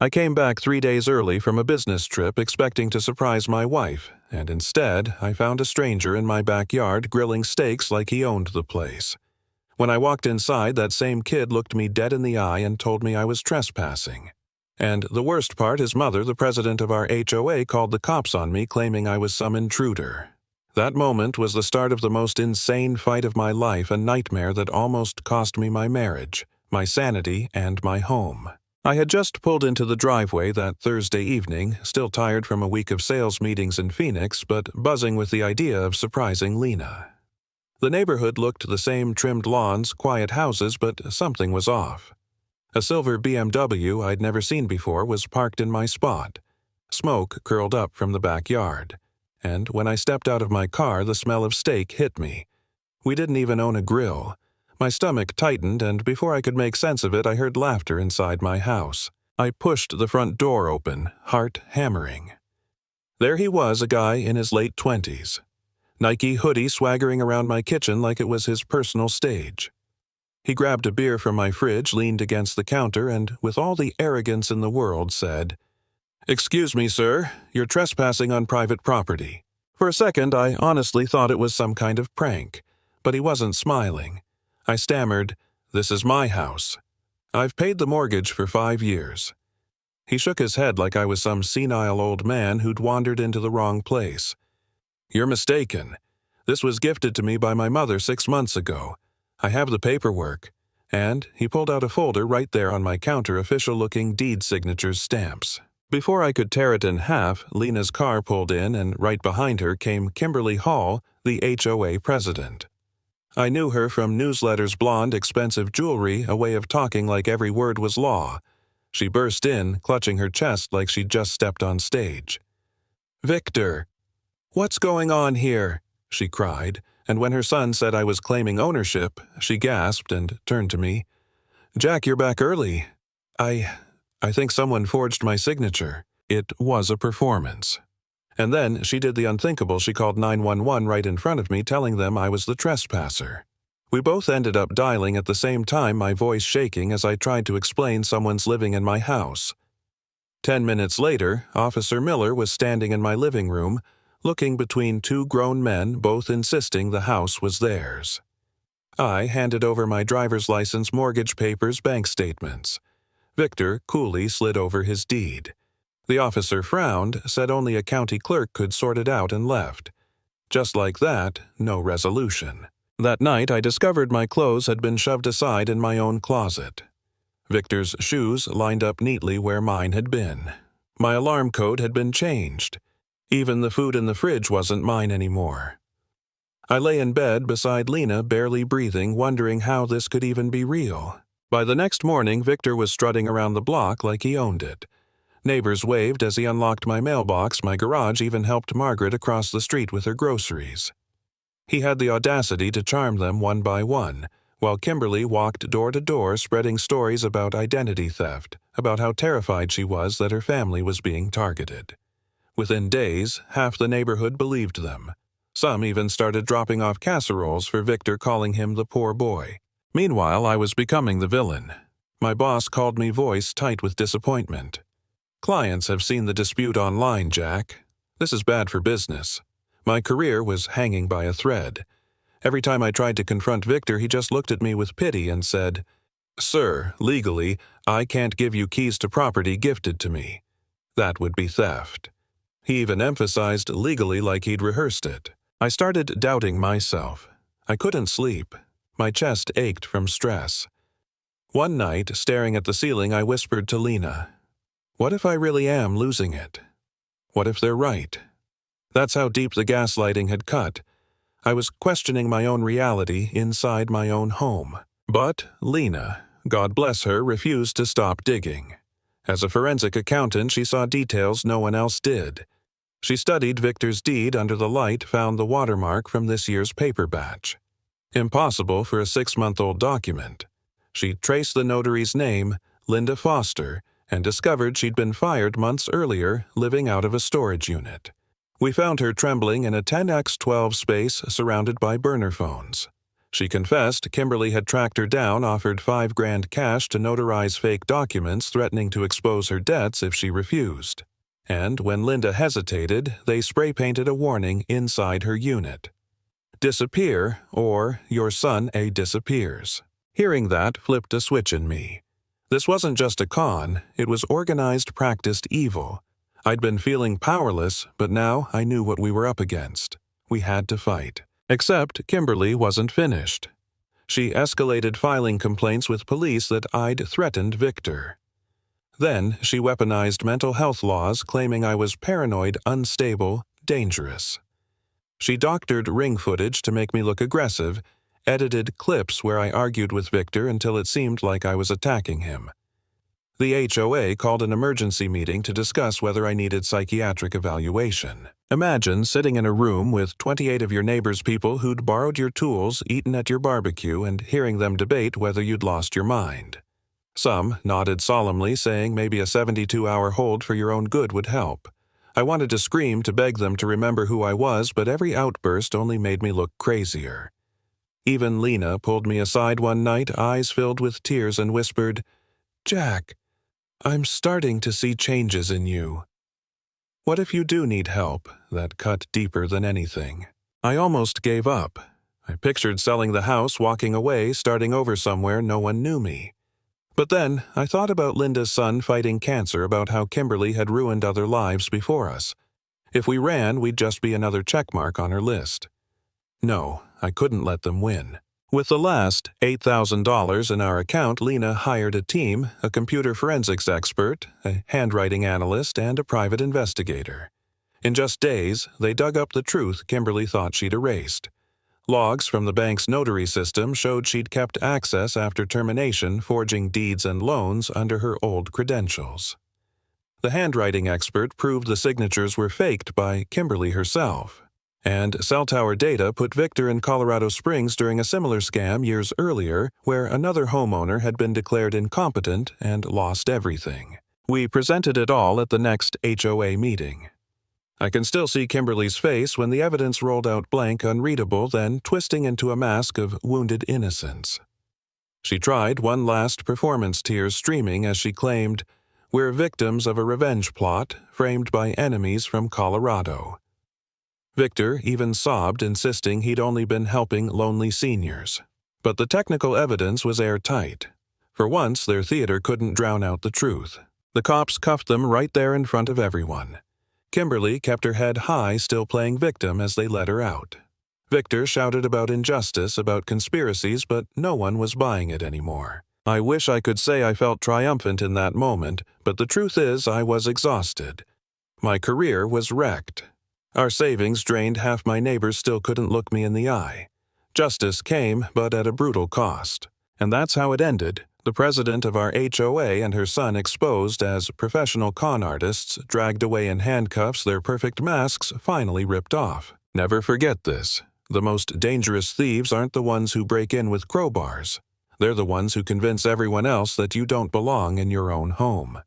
I came back 3 days early from a business trip expecting to surprise my wife, and instead, I found a stranger in my backyard grilling steaks like he owned the place. When I walked inside, that same kid looked me dead in the eye and told me I was trespassing. And the worst part, his mother, the president of our HOA, called the cops on me, claiming I was some intruder. That moment was the start of the most insane fight of my life, a nightmare that almost cost me my marriage, my sanity, and my home. I had just pulled into the driveway that Thursday evening, still tired from a week of sales meetings in Phoenix, but buzzing with the idea of surprising Lena. The neighborhood looked the same: trimmed lawns, quiet houses, but something was off. A silver BMW I'd never seen before was parked in my spot. Smoke curled up from the backyard, and when I stepped out of my car, the smell of steak hit me. We didn't even own a grill. My stomach tightened, and before I could make sense of it, I heard laughter inside my house. I pushed the front door open, heart hammering. There he was, a guy in his late 20s. Nike hoodie swaggering around my kitchen like it was his personal stage. He grabbed a beer from my fridge, leaned against the counter, and, with all the arrogance in the world, said, "Excuse me, sir, you're trespassing on private property." For a second, I honestly thought it was some kind of prank, but he wasn't smiling. I stammered, "This is my house. I've paid the mortgage for 5 years." He shook his head like I was some senile old man who'd wandered into the wrong place. "You're mistaken. This was gifted to me by my mother 6 months ago. I have the paperwork." And he pulled out a folder right there on my counter, official-looking deed signatures stamps. Before I could tear it in half, Lena's car pulled in, and right behind her came Kimberly Hall, the HOA president. I knew her from newsletters, blonde, expensive jewelry, a way of talking like every word was law. She burst in, clutching her chest like she'd just stepped on stage. "Victor, what's going on here?" she cried, and when her son said I was claiming ownership, she gasped and turned to me. "Jack, you're back early. I think someone forged my signature." It was a performance. And then she did the unthinkable. She called 911 right in front of me, telling them I was the trespasser. We both ended up dialing at the same time, my voice shaking as I tried to explain someone's living in my house. 10 minutes later, Officer Miller was standing in my living room, looking between 2 grown men, both insisting the house was theirs. I handed over my driver's license, mortgage papers, bank statements. Victor coolly slid over his deed. The officer frowned, said only a county clerk could sort it out, and left. Just like that, no resolution. That night, I discovered my clothes had been shoved aside in my own closet. Victor's shoes lined up neatly where mine had been. My alarm code had been changed. Even the food in the fridge wasn't mine anymore. I lay in bed beside Lena, barely breathing, wondering how this could even be real. By the next morning, Victor was strutting around the block like he owned it. Neighbors waved as he unlocked my mailbox. My garage even helped Margaret across the street with her groceries. He had the audacity to charm them one by one, while Kimberly walked door to door spreading stories about identity theft, about how terrified she was that her family was being targeted. Within days, half the neighborhood believed them. Some even started dropping off casseroles for Victor, calling him the poor boy. Meanwhile, I was becoming the villain. My boss called me, voice tight with disappointment. "Clients have seen the dispute online, Jack. This is bad for business." My career was hanging by a thread. Every time I tried to confront Victor, he just looked at me with pity and said, "Sir, legally, I can't give you keys to property gifted to me. That would be theft." He even emphasized legally like he'd rehearsed it. I started doubting myself. I couldn't sleep. My chest ached from stress. One night, staring at the ceiling, I whispered to Lena, "What if I really am losing it? What if they're right?" That's how deep the gaslighting had cut. I was questioning my own reality inside my own home. But Lena, God bless her, refused to stop digging. As a forensic accountant, she saw details no one else did. She studied Victor's deed under the light, found the watermark from this year's paper batch. Impossible for a 6-month-old document. She traced the notary's name, Linda Foster, and discovered she'd been fired months earlier, living out of a storage unit. We found her trembling in a 10x12 space surrounded by burner phones. She confessed Kimberly had tracked her down, offered $5,000 cash to notarize fake documents threatening to expose her debts if she refused. And when Linda hesitated, they spray-painted a warning inside her unit. Disappear, or your son disappears. Hearing that flipped a switch in me. This wasn't just a con, it was organized, practiced evil. I'd been feeling powerless, but now I knew what we were up against. We had to fight. Except Kimberly wasn't finished. She escalated filing complaints with police that I'd threatened Victor. Then she weaponized mental health laws, claiming I was paranoid, unstable, dangerous. She doctored ring footage to make me look aggressive, edited clips where I argued with Victor until it seemed like I was attacking him. The HOA called an emergency meeting to discuss whether I needed psychiatric evaluation. Imagine sitting in a room with 28 of your neighbor's people who'd borrowed your tools, eaten at your barbecue, and hearing them debate whether you'd lost your mind. Some nodded solemnly, saying maybe a 72-hour hold for your own good would help. I wanted to scream to beg them to remember who I was, but every outburst only made me look crazier. Even Lena pulled me aside one night, eyes filled with tears, and whispered, "Jack, I'm starting to see changes in you." What if you do need help? That cut deeper than anything. I almost gave up. I pictured selling the house, walking away, starting over somewhere no one knew me. But then I thought about Linda's son fighting cancer, about how Kimberly had ruined other lives before us. If we ran, we'd just be another checkmark on her list. No, I couldn't let them win. With the last $8,000 in our account, Lena hired a team, a computer forensics expert, a handwriting analyst, and a private investigator. In just days, they dug up the truth Kimberly thought she'd erased. Logs from the bank's notary system showed she'd kept access after termination, forging deeds and loans under her old credentials. The handwriting expert proved the signatures were faked by Kimberly herself. And cell tower data put Victor in Colorado Springs during a similar scam years earlier, where another homeowner had been declared incompetent and lost everything. We presented it all at the next HOA meeting. I can still see Kimberly's face when the evidence rolled out blank, unreadable, then twisting into a mask of wounded innocence. She tried one last performance, tears streaming as she claimed, "We're victims of a revenge plot framed by enemies from Colorado." Victor even sobbed, insisting he'd only been helping lonely seniors. But the technical evidence was airtight. For once, their theater couldn't drown out the truth. The cops cuffed them right there in front of everyone. Kimberly kept her head high, still playing victim as they let her out. Victor shouted about injustice, about conspiracies, but no one was buying it anymore. I wish I could say I felt triumphant in that moment, but the truth is I was exhausted. My career was wrecked. Our savings drained, half my neighbors still couldn't look me in the eye. Justice came, but at a brutal cost. And that's how it ended. The president of our HOA and her son exposed as professional con artists, dragged away in handcuffs, their perfect masks finally ripped off. Never forget this. The most dangerous thieves aren't the ones who break in with crowbars. They're the ones who convince everyone else that you don't belong in your own home.